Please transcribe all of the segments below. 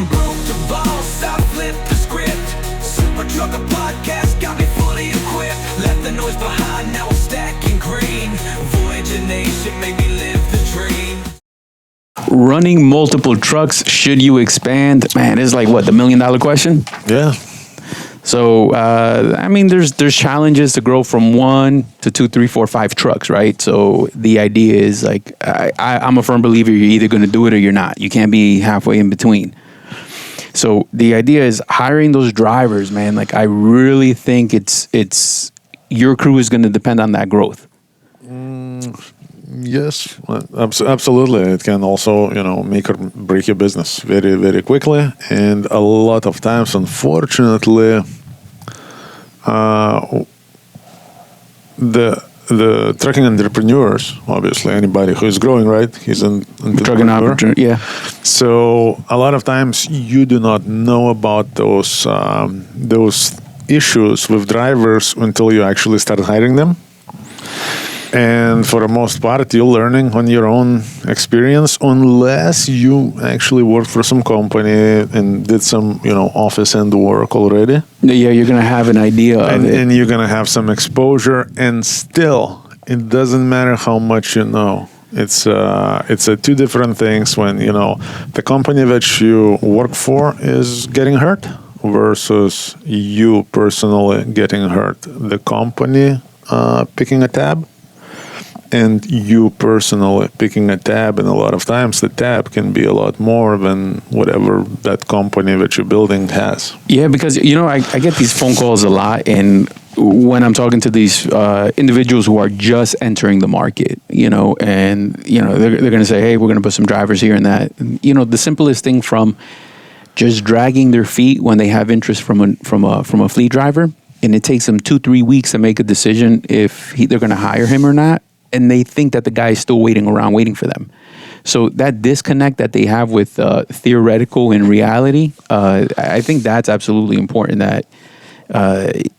From broke to boss, I flipped the script. Super Trucker Podcast got me fully equipped. Left the noise behind, now I'm stacking green. Voyager Nation made me live the dream. Running multiple trucks, should you expand? Man, it's like what, the $1 million question? Yeah. So, I mean, there's challenges to grow from 1 to 2, 3, 4, 5 trucks, right? So the idea is like, I'm a firm believer you're either going to do it or you're not. You can't be halfway in between. So the idea is hiring those drivers, man. Like, I really think it's your crew is going to depend on that growth. Yes, absolutely. It can also, make or break your business very, very quickly. And a lot of times, unfortunately, the trucking entrepreneurs, obviously, anybody who is growing, right? He's an entrepreneur. Yeah. So a lot of times you do not know about those issues with drivers until you actually start hiring them. And for the most part, you're learning on your own experience, unless you actually work for some company and did some, office end work already. Yeah, you're going to have an idea of it. And you're going to have some exposure. And still, it doesn't matter how much you know. It's two different things when, the company that you work for is getting hurt versus you personally getting hurt. The company picking a tab, and you personally picking a tab, and a lot of times the tab can be a lot more than whatever that company that you're building has. Yeah, because, I get these phone calls a lot, and when I'm talking to these individuals who are just entering the market, and, they're going to say, hey, we're going to put some drivers here and that. And, the simplest thing from just dragging their feet when they have interest from a fleet driver, and it takes them 2-3 weeks to make a decision if they're going to hire him or not. And they think that the guy is still waiting around, waiting for them. So that disconnect that they have with theoretical and reality, I think that's absolutely important, that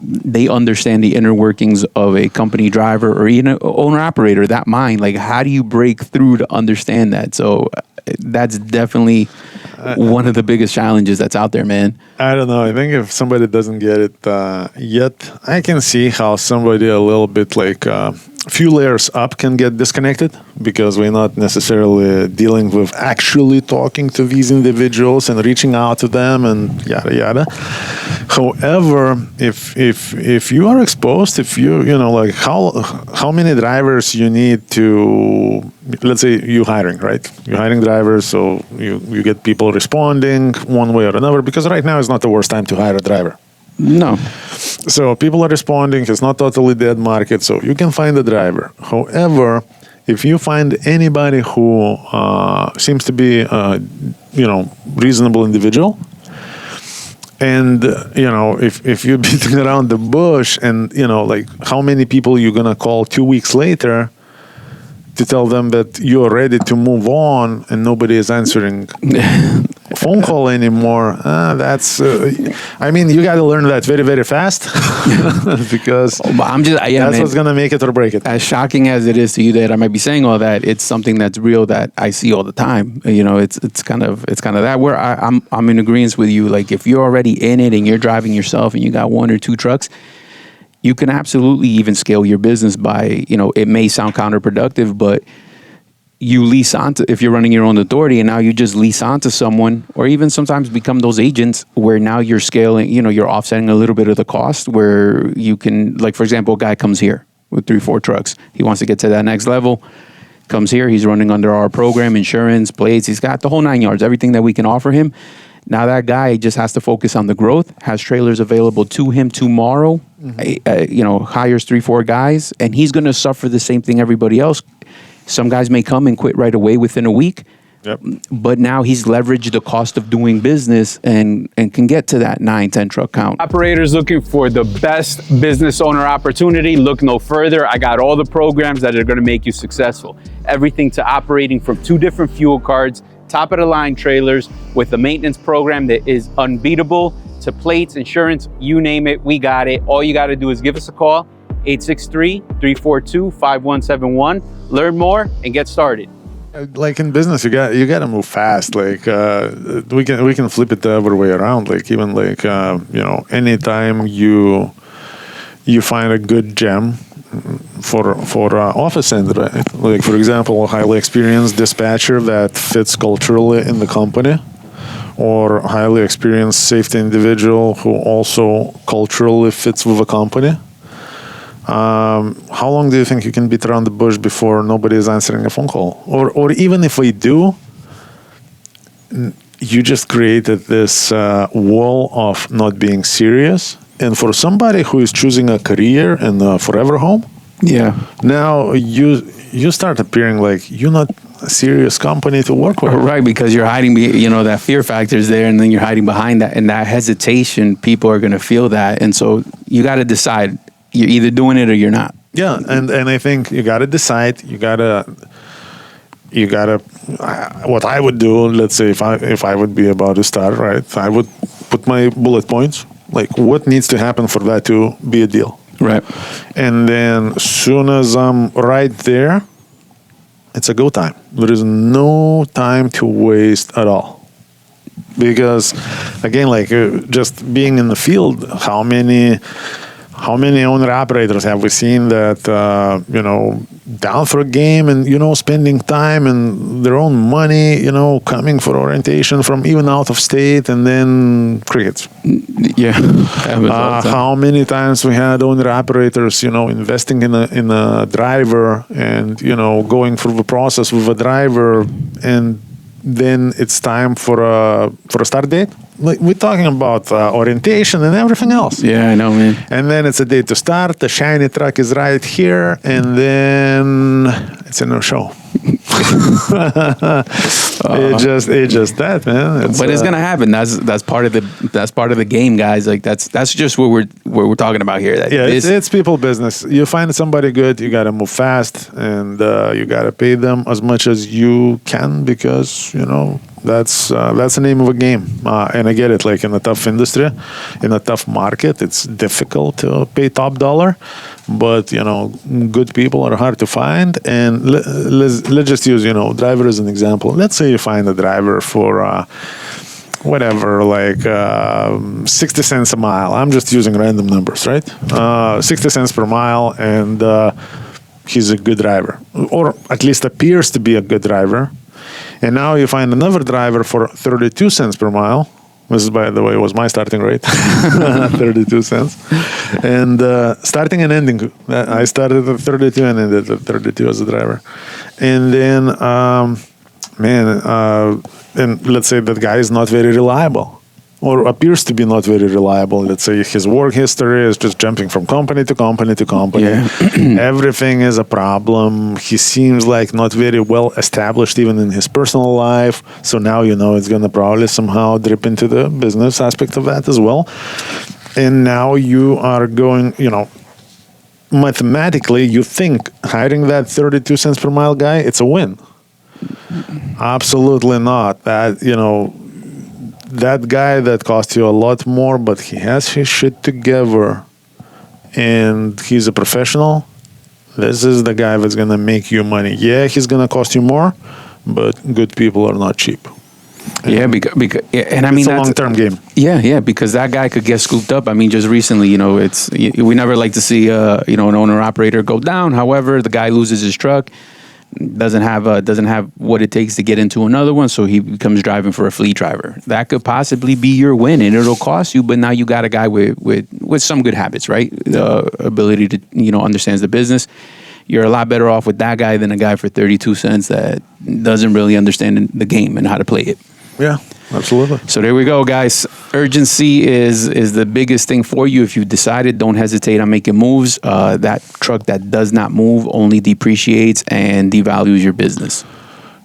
they understand the inner workings of a company driver or even an owner-operator, that mind. Like, how do you break through to understand that? So that's definitely one of the biggest challenges that's out there, man. I don't know. I think if somebody doesn't get it yet, I can see how somebody a little bit like few layers up can get disconnected, because we're not necessarily dealing with actually talking to these individuals and reaching out to them and yada yada. However, if you are exposed, if you like how many drivers you need to, let's say you're hiring, right? You're hiring drivers, so you get people responding one way or another, because right now is not the worst time to hire a driver. No. So people are responding. It's not totally dead market, so you can find a driver. However, if you find anybody who seems to be reasonable individual, and if you're beating around the bush, and like how many people you're gonna call 2 weeks later to tell them that you're ready to move on, and nobody is answering phone call anymore. That's you got to learn that very, very fast, because that's what's gonna make it or break it. As shocking as it is to you that I might be saying all that, it's something that's real that I see all the time. It's kind of that where I'm in agreement with you. Like, if you're already in it and you're driving yourself and you got 1 or 2 trucks, you can absolutely even scale your business by, it may sound counterproductive, but you lease onto, if you're running your own authority, and now you just lease onto someone, or even sometimes become those agents where now you're scaling, you're offsetting a little bit of the cost, where you can, like, for example, a guy comes here with 3-4 trucks. He wants to get to that next level, comes here, he's running under our program, insurance, plates, he's got the whole 9 yards, everything that we can offer him. Now that guy just has to focus on the growth, has trailers available to him tomorrow, hires 3-4 guys, and he's going to suffer the same thing everybody else. Some guys may come and quit right away within a week, but now he's leveraged the cost of doing business and can get to that 9-10 truck count. Operators looking for the best business owner opportunity, look no further. I got all the programs that are going to make you successful. Everything to operating from 2 different fuel cards, top of the line trailers with a maintenance program that is unbeatable, to plates, insurance, you name it, we got it. All you got to do is give us a call, 863-342-5171. Learn more and get started. Like in business, you got to move fast. Like we can flip it the other way around. Like even like anytime you find a good gem for office end, right? Like for example, a highly experienced dispatcher that fits culturally in the company, or a highly experienced safety individual who also culturally fits with the company. How long do you think you can beat around the bush before nobody is answering a phone call? Or even if we do, you just created this wall of not being serious. And for somebody who is choosing a career and a forever home, now you start appearing like you're not a serious company to work with. Right, because you're hiding, that fear factor is there, and then you're hiding behind that, and that hesitation, people are going to feel that. And so you got to decide. You're either doing it or you're not. Yeah, and I think you got to decide. You gotta. What I would do, let's say, if I would be about to start, right? I would put my bullet points, like what needs to happen for that to be a deal, right? And then as soon as I'm right there, it's a go time. There is no time to waste at all. Because again, like just being in the field, how many owner-operators have we seen that, down for a game and, spending time and their own money, coming for orientation from even out of state and then crickets. Yeah. How many times we had owner-operators, investing in a driver and, going through the process with a driver, and then it's time for a start date. Like we're talking about orientation and everything else. Yeah, I know, man. And then it's a date to start. The shiny truck is right here, and then it's a no-show. It's just that, man. But it's gonna happen. That's part of the game, guys. Like that's just what we're talking about here. It's people business. You find somebody good, you gotta move fast, and you gotta pay them as much as you can, because that's the name of a game. And I get it. Like in a tough industry, in a tough market, it's difficult to pay top dollar. But good people are hard to find. And let's just use driver as an example. Let's say you find a driver for whatever, like 60 cents a mile. I'm just using random numbers, right? 60 cents per mile, and he's a good driver, or at least appears to be a good driver. And now you find another driver for 32 cents per mile. This, by the way, was my starting rate, 32 cents. And starting and ending, I started at 32 and ended at 32 as a driver. And then, and let's say that guy is not very reliable, or appears to be not very reliable. Let's say his work history is just jumping from company to company to company. Yeah. Everything is a problem. He seems like not very well established even in his personal life. So now it's going to probably somehow drip into the business aspect of that as well. And now you are going, mathematically, you think hiring that 32 cents per mile guy, it's a win. Absolutely not. That guy that cost you a lot more, but he has his shit together and he's a professional, this is the guy that's going to make you money. Yeah, he's going to cost you more, but good people are not cheap. Yeah, because and I mean, it's a long-term game. Yeah, because that guy could get scooped up. I mean, just recently, we never like to see an owner-operator go down. However, the guy loses his truck, doesn't have what it takes to get into another one, so he becomes driving for a fleet driver. That could possibly be your win, and it'll cost you, but now you got a guy with some good habits, right? The ability to understands the business. You're a lot better off with that guy than a guy for 32 cents that doesn't really understand the game and how to play it. Yeah, absolutely. So there we go, guys. Urgency is the biggest thing for you. If you decided, don't hesitate on making moves. That truck that does not move only depreciates and devalues your business.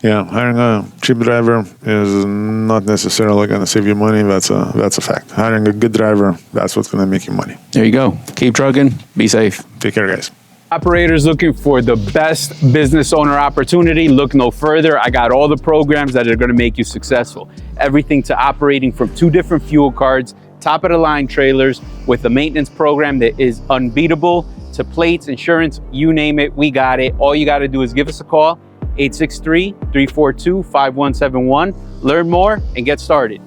Yeah, hiring a cheap driver is not necessarily going to save you money. That's a fact. Hiring a good driver, that's what's going to make you money. There you go. Keep trucking. Be safe. Take care, guys. Operators looking for the best business owner opportunity, look no further. I got all the programs that are going to make you successful. Everything to operating from 2 different fuel cards, top of the line trailers with a maintenance program that is unbeatable, to plates, insurance, you name it, we got it. All you got to do is give us a call, 863-342-5171. Learn more and get started.